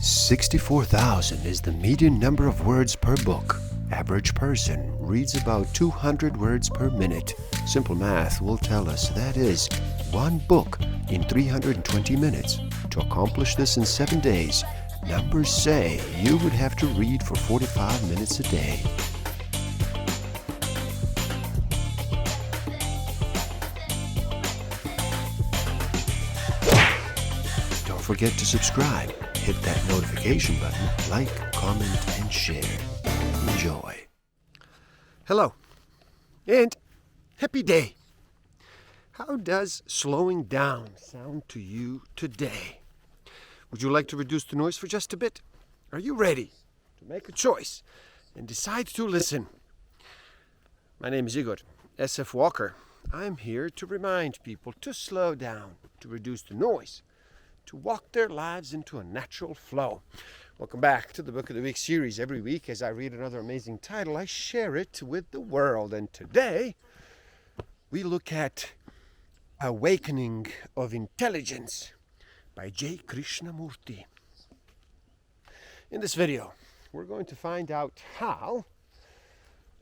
64,000 is the median number of words per book. Average person reads about 200 words per minute. Simple math will tell us that is one book in 320 minutes. To accomplish this in 7 days, numbers say you would have to read for 45 minutes a day. Don't forget to subscribe. Hit that notification button, like, comment, and share. Enjoy. Hello, and happy day. How does slowing down sound to you today? Would you like to reduce the noise for just a bit? Are you ready to make a choice and decide to listen? My name is Igor S.F. Walker. I'm here to remind people to slow down, to reduce the noise, to walk their lives into a natural flow. Welcome back to the Book of the Week series. Every week as I read another amazing title, I share it with the world. And today, we look at Awakening of Intelligence by J. Krishnamurti. In this video, we're going to find out how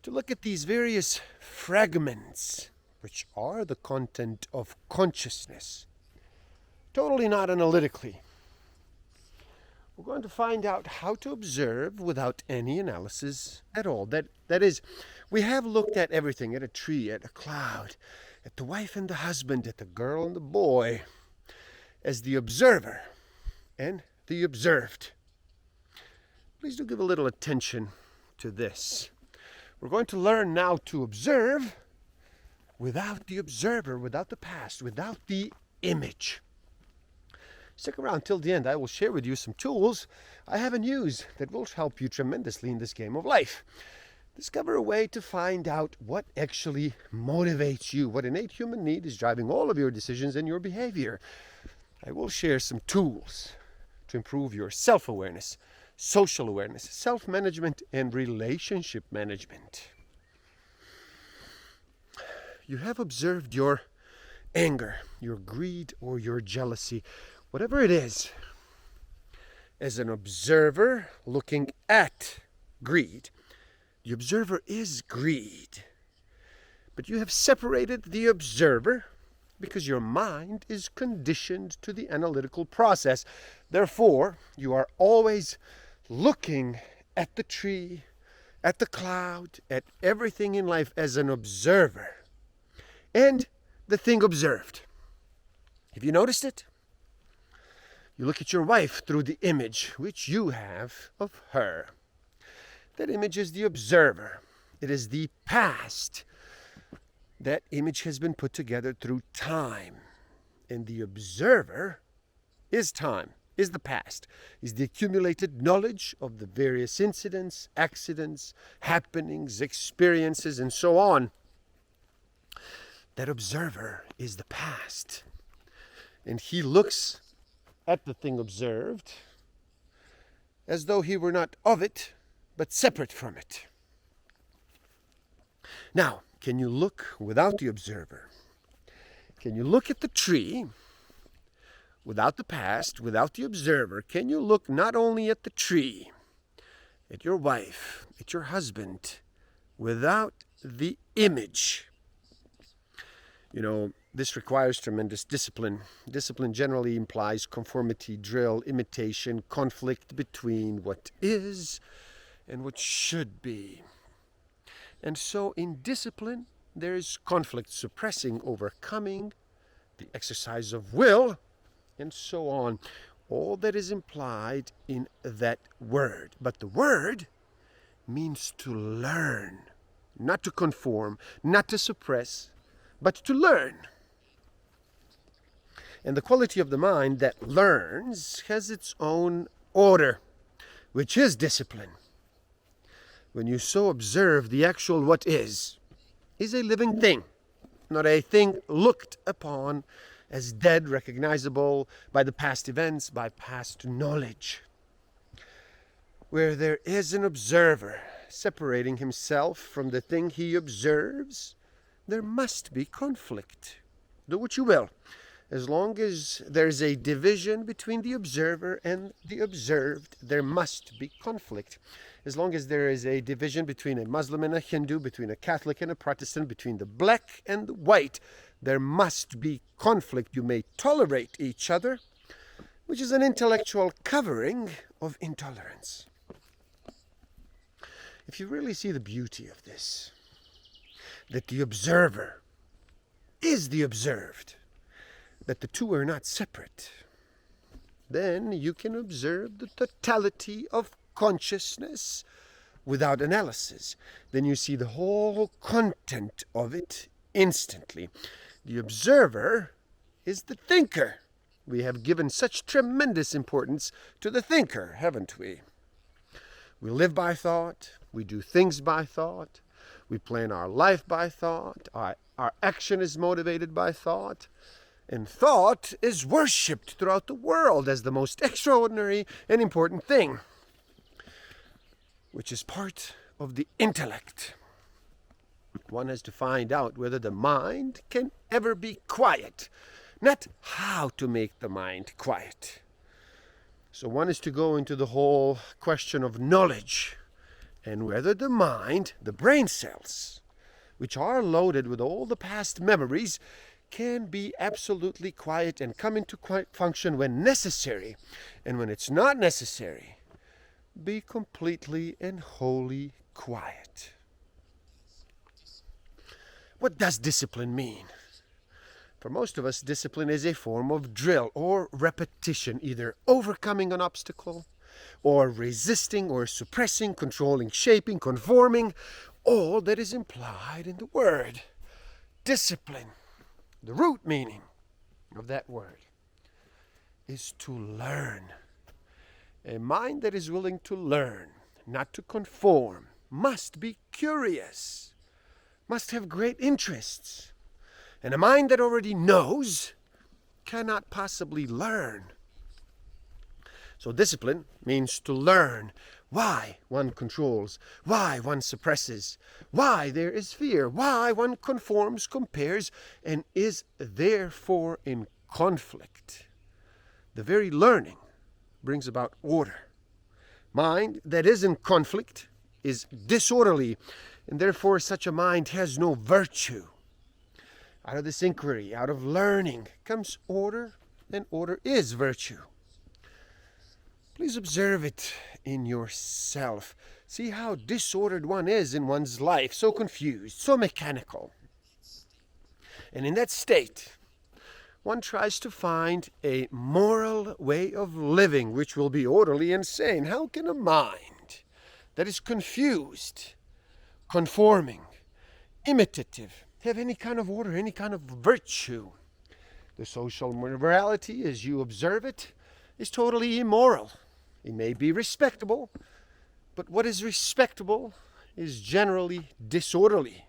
to look at these various fragments, which are the content of consciousness, totally not analytically. We're going to find out how to observe without any analysis at all. That is, we have looked at everything, at a tree, at a cloud, at the wife and the husband, at the girl and the boy, as the observer and the observed. Please do give a little attention to this. We're going to learn now to observe without the observer, without the past, without the image. Stick around till the end. I will share with you some tools I haven't used that will help you tremendously in this game of life. Discover a way to find out what actually motivates you, what innate human need is driving all of your decisions and your behavior. I will share some tools to improve your self-awareness, social awareness, self-management, and relationship management. You have observed your anger, your greed, or your jealousy, whatever it is, as an observer looking at greed. The observer is greed. But you have separated the observer because your mind is conditioned to the analytical process. Therefore, you are always looking at the tree, at the cloud, at everything in life as an observer. And the thing observed. Have you noticed it? You look at your wife through the image which you have of her. That image is the observer. It is the past. That image has been put together through time. And the observer is time, is the past, is the accumulated knowledge of the various incidents, accidents, happenings, experiences, and so on. That observer is the past. And he looks at the thing observed as though he were not of it, but separate from it. Now, can you look without the observer? Can you look at the tree without the past, without the observer? Can you look not only at the tree, at your wife, at your husband, without the image? You know, this requires tremendous discipline. Discipline generally implies conformity, drill, imitation, conflict between what is and what should be. And so in discipline, there is conflict, suppressing, overcoming, the exercise of will, and so on. All that is implied in that word. But the word means to learn, not to conform, not to suppress, but to learn. And the quality of the mind that learns has its own order, which is discipline. When you so observe the actual what is a living thing, not a thing looked upon as dead, recognizable by the past events, by past knowledge. Where there is an observer separating himself from the thing he observes, there must be conflict. Do what you will. As long as there's a division between the observer and the observed, there must be conflict. As long as there is a division between a Muslim and a Hindu, between a Catholic and a Protestant, between the black and the white, there must be conflict. You may tolerate each other, which is an intellectual covering of intolerance. If you really see the beauty of this, that the observer is the observed, that the two are not separate, then you can observe the totality of consciousness without analysis. Then you see the whole content of it instantly. The observer is the thinker. We have given such tremendous importance to the thinker, haven't we? We live by thought. We do things by thought. We plan our life by thought. Our action is motivated by thought. And thought is worshipped throughout the world as the most extraordinary and important thing, which is part of the intellect. One has to find out whether the mind can ever be quiet, not how to make the mind quiet. So one is to go into the whole question of knowledge and whether the mind, the brain cells, which are loaded with all the past memories, can be absolutely quiet and come into quiet function when necessary, and when it's not necessary, be completely and wholly quiet. What does discipline mean? For most of us, discipline is a form of drill or repetition, either overcoming an obstacle, or resisting or suppressing, controlling, shaping, conforming, all that is implied in the word discipline. The root meaning of that word is to learn. A mind that is willing to learn, not to conform, must be curious, must have great interests. And a mind that already knows cannot possibly learn. So discipline means to learn why one controls, why one suppresses, why there is fear, why one conforms, compares, and is therefore in conflict. The very learning brings about order. Mind that is in conflict is disorderly, and therefore such a mind has no virtue. Out of this inquiry, out of learning, comes order, and order is virtue. Please observe it in yourself. See how disordered one is in one's life, so confused, so mechanical. And in that state, one tries to find a moral way of living which will be orderly and sane. How can a mind that is confused, conforming, imitative, have any kind of order, any kind of virtue? The social morality, as you observe it, is totally immoral. It may be respectable, but what is respectable is generally disorderly.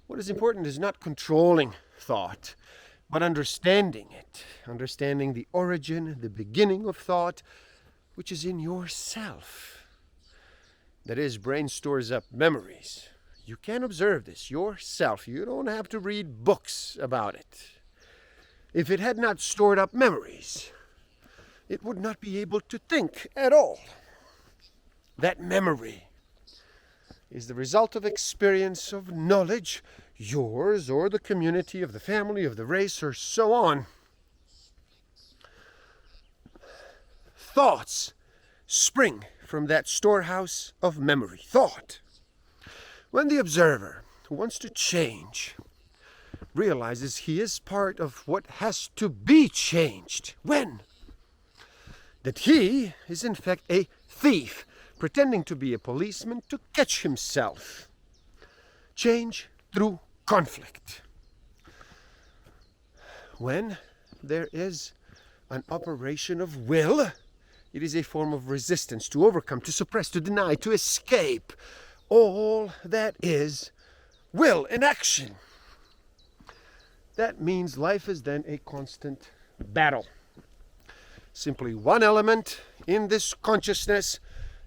What is important is not controlling thought, but understanding it, understanding the origin, the beginning of thought, which is in yourself. That is, brain stores up memories. You can observe this yourself. You don't have to read books about it. If it had not stored up memories, it would not be able to think at all. That memory is the result of experience, of knowledge, yours or the community, of the family, of the race, or so on. Thoughts spring from that storehouse of memory. Thought. When the observer who wants to change realizes he is part of what has to be changed, when? That he is in fact a thief, pretending to be a policeman to catch himself. Change through conflict. When there is an operation of will, it is a form of resistance, to overcome, to suppress, to deny, to escape. All that is will in action. That means life is then a constant battle. Simply one element in this consciousness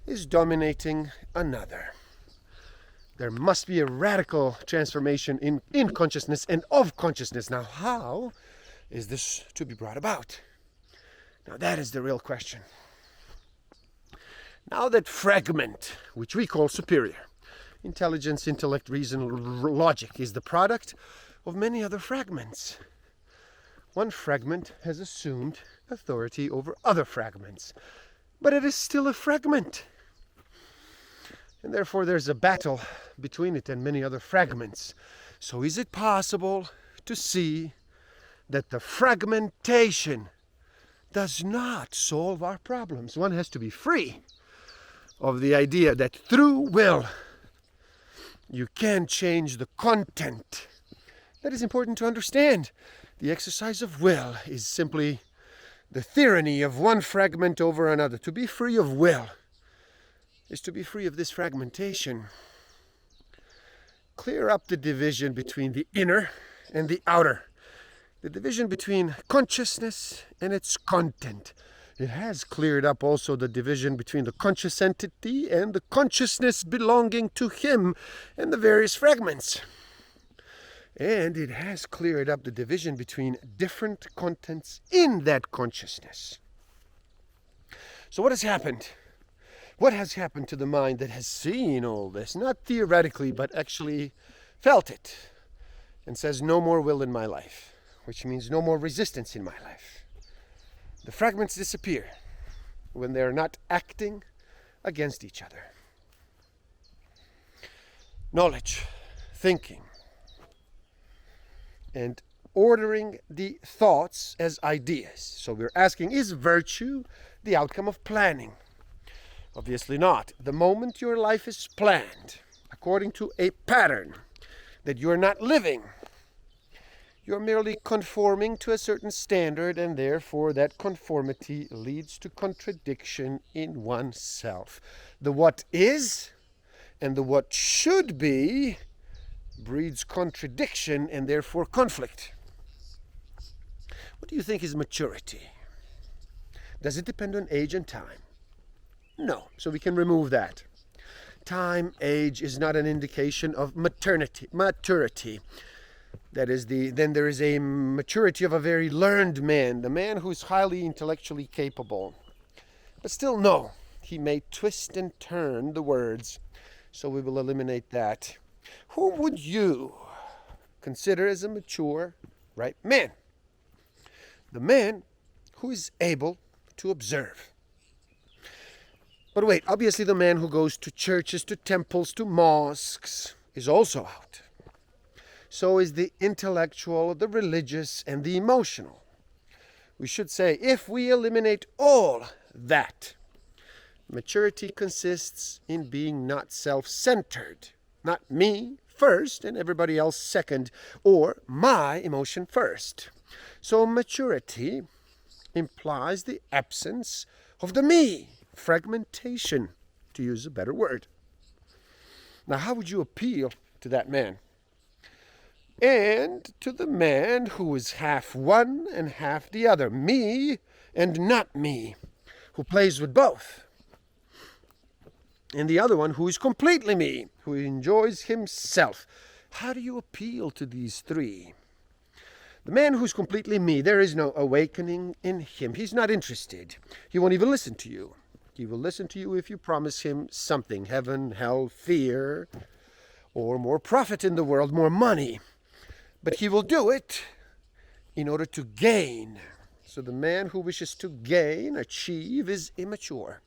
is dominating another. There must be a radical transformation in consciousness and of consciousness. Now, how is this to be brought about? Now, that is the real question. Now that fragment, which we call superior, intelligence, intellect, reason, logic, is the product of many other fragments. One fragment has assumed authority over other fragments, but it is still a fragment. And therefore there's a battle between it and many other fragments. So is it possible to see that the fragmentation does not solve our problems? One has to be free of the idea that through will you can change the content. That is important to understand. The exercise of will is simply the tyranny of one fragment over another. To be free of will is to be free of this fragmentation. Clear up the division between the inner and the outer. The division between consciousness and its content. It has cleared up also the division between the conscious entity and the consciousness belonging to him and the various fragments. And it has cleared up the division between different contents in that consciousness. So what has happened? What has happened to the mind that has seen all this, not theoretically, but actually felt it, and says, no more will in my life, which means no more resistance in my life? The fragments disappear when they are not acting against each other. Knowledge, thinking, and ordering the thoughts as ideas. So we're asking, is virtue the outcome of planning? Obviously not. The moment your life is planned according to a pattern that you're not living, you're merely conforming to a certain standard, and therefore that conformity leads to contradiction in oneself. The what is and the what should be breeds contradiction and therefore conflict. What do you think is maturity? Does it depend on age and time? No. So we can remove that. Time, age is not an indication of maturity. That is then there is a maturity of a very learned man, the man who is highly intellectually capable. But still, no, he may twist and turn the words, so we will eliminate that. Who would you consider as a mature, right man? The man who is able to observe. But wait, obviously the man who goes to churches, to temples, to mosques is also out. So is the intellectual, the religious, and the emotional. We should say, if we eliminate all that, maturity consists in being not self-centered. Not me first and everybody else second, or my emotion first. So maturity implies the absence of the me, fragmentation, to use a better word. Now, how would you appeal to that man? And to the man who is half one and half the other, me and not me, who plays with both. And the other one who is completely me, who enjoys himself. How do you appeal to these three? The man who's completely me, there is no awakening in him. He's not interested. He won't even listen to you. He will listen to you if you promise him something, heaven, hell, fear, or more profit in the world, more money. But he will do it in order to gain. So the man who wishes to gain, achieve, is immature.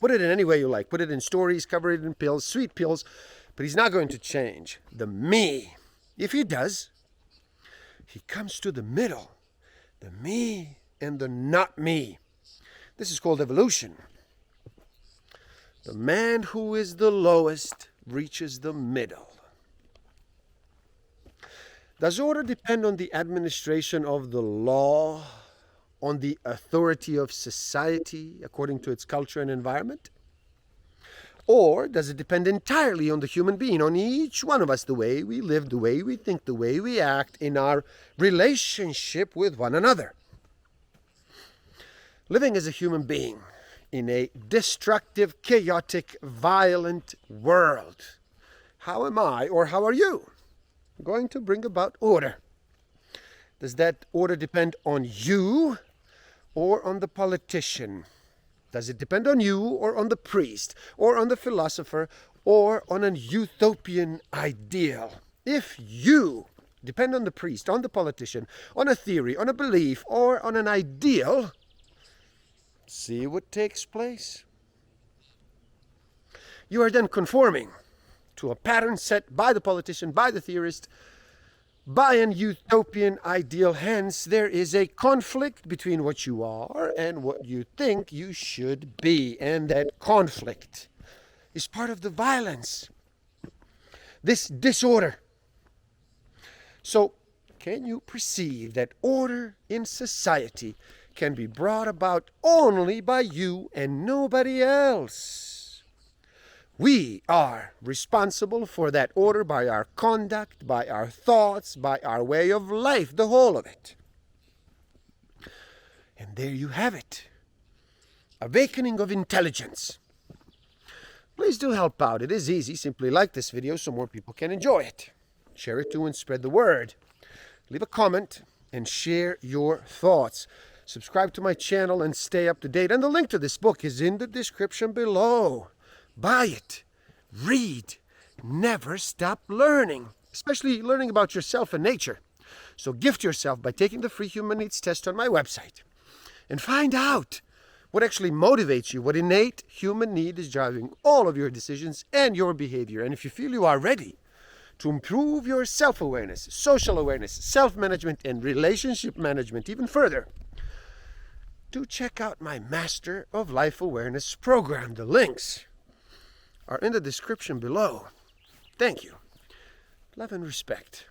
Put it in any way you like. Put it in stories, cover it in pills, sweet pills. But he's not going to change the me. If he does, he comes to the middle. The me and the not me. This is called evolution. The man who is the lowest reaches the middle. Does order depend on the administration of the law, on the authority of society according to its culture and environment? Or does it depend entirely on the human being, on each one of us, the way we live, the way we think, the way we act in our relationship with one another? Living as a human being in a destructive, chaotic, violent world. How am I, or how are you, going to bring about order? Does that order depend on you or on the politician? Does it depend on you or on the priest or on the philosopher or on an utopian ideal? If you depend on the priest, on the politician, on a theory, on a belief, or on an ideal, see what takes place. You are then conforming to a pattern set by the politician, by the theorist, by an utopian ideal. Hence, there is a conflict between what you are and what you think you should be. And that conflict is part of the violence, this disorder. So, can you perceive that order in society can be brought about only by you and nobody else? We are responsible for that order by our conduct, by our thoughts, by our way of life, the whole of it. And there you have it. Awakening of intelligence. Please do help out. It is easy. Simply like this video so more people can enjoy it. Share it too and spread the word. Leave a comment and share your thoughts. Subscribe to my channel and stay up to date. And the link to this book is in the description below. Buy it. Read. Never stop learning, especially learning about yourself and nature. So gift yourself by taking the free human needs test on my website and find out what actually motivates you, what innate human need is driving all of your decisions and your behavior. And if you feel you are ready to improve your self-awareness, social awareness, self-management, and relationship management even further, do check out my Master of Life Awareness program. The links are in the description below. Thank you. Love and respect.